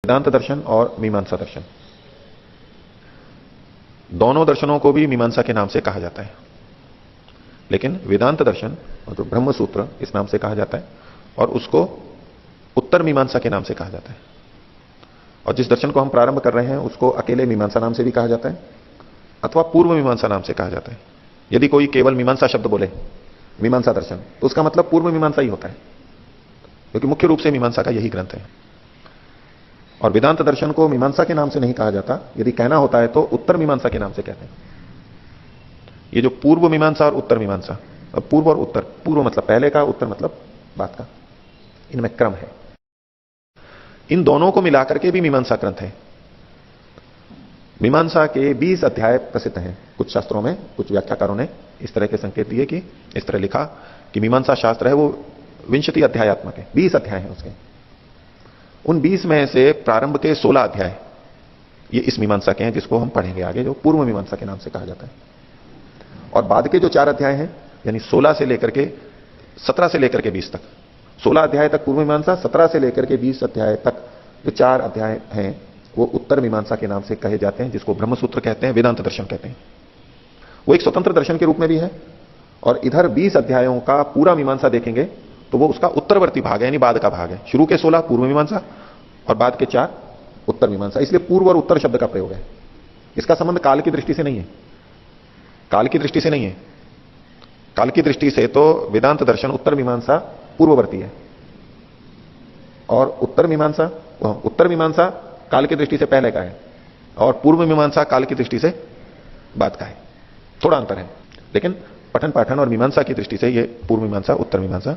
वेदांत दर्शन और मीमांसा दर्शन, दोनों दर्शनों को भी मीमांसा के नाम से कहा जाता है, लेकिन वेदांत दर्शन तो ब्रह्म सूत्र इस नाम से कहा जाता है और उसको उत्तर मीमांसा के नाम से कहा जाता है। और जिस दर्शन को हम प्रारंभ कर रहे हैं उसको अकेले मीमांसा नाम से भी कहा जाता है अथवा पूर्व मीमांसा नाम से कहा जाता है। यदि कोई केवल मीमांसा शब्द बोले मीमांसा दर्शन, तो उसका मतलब पूर्व मीमांसा ही होता है, क्योंकि मुख्य रूप से मीमांसा का यही ग्रंथ है। और वेदांत दर्शन को मीमांसा के नाम से नहीं कहा जाता, यदि कहना होता है तो उत्तर मीमांसा के नाम से कहते हैं। ये जो पूर्व मीमांसा और उत्तर मीमांसा, अब पूर्व और उत्तर, पूर्व मतलब पहले का, उत्तर मतलब बाद का, इनमें क्रम है। इन दोनों को मिलाकर के भी मीमांसा ग्रंथ है। मीमांसा के 20 अध्याय प्रसिद्ध हैं। कुछ शास्त्रों में, कुछ व्याख्याकारों ने इस तरह के संकेत दिए कि इस तरह लिखा कि मीमांसा शास्त्र है वो 20 अध्यायात्मक है, 20 अध्याय हैं उसके। उन 20 में से प्रारंभ के 16 अध्याय ये इस मीमांसा के हैं, जिसको हम पढ़ेंगे आगे, जो पूर्व मीमांसा के नाम से कहा जाता है। और बाद के जो 4 अध्याय हैं, यानी 16 से लेकर के 17 से लेकर के 20 तक, 16 अध्याय तक पूर्व मीमांसा, 17 से लेकर के 20 अध्याय तक जो 4 अध्याय हैं वो उत्तर मीमांसा के नाम से कहे जाते हैं, जिसको ब्रह्मसूत्र कहते हैं, वेदांत दर्शन कहते हैं। वो एक स्वतंत्र दर्शन के रूप में भी है। और इधर 20 अध्यायों का पूरा मीमांसा देखेंगे तो वो उसका उत्तरवर्ती भाग है, यानी बाद का भाग है। शुरू के 16 पूर्व मीमांसा और बाद के 4 उत्तर मीमांसा। इसलिए पूर्व और उत्तर शब्द का प्रयोग है। इसका संबंध काल की दृष्टि से नहीं है, काल की दृष्टि से नहीं है। काल की दृष्टि से तो वेदांत दर्शन उत्तर मीमांसा पूर्ववर्ती है और उत्तर मीमांसा काल की दृष्टि से पहले का है और पूर्व मीमांसा काल की दृष्टि से बाद का है। थोड़ा अंतर है, लेकिन पठन पाठन और मीमांसा की दृष्टि से ये पूर्व मीमांसा उत्तर मीमांसा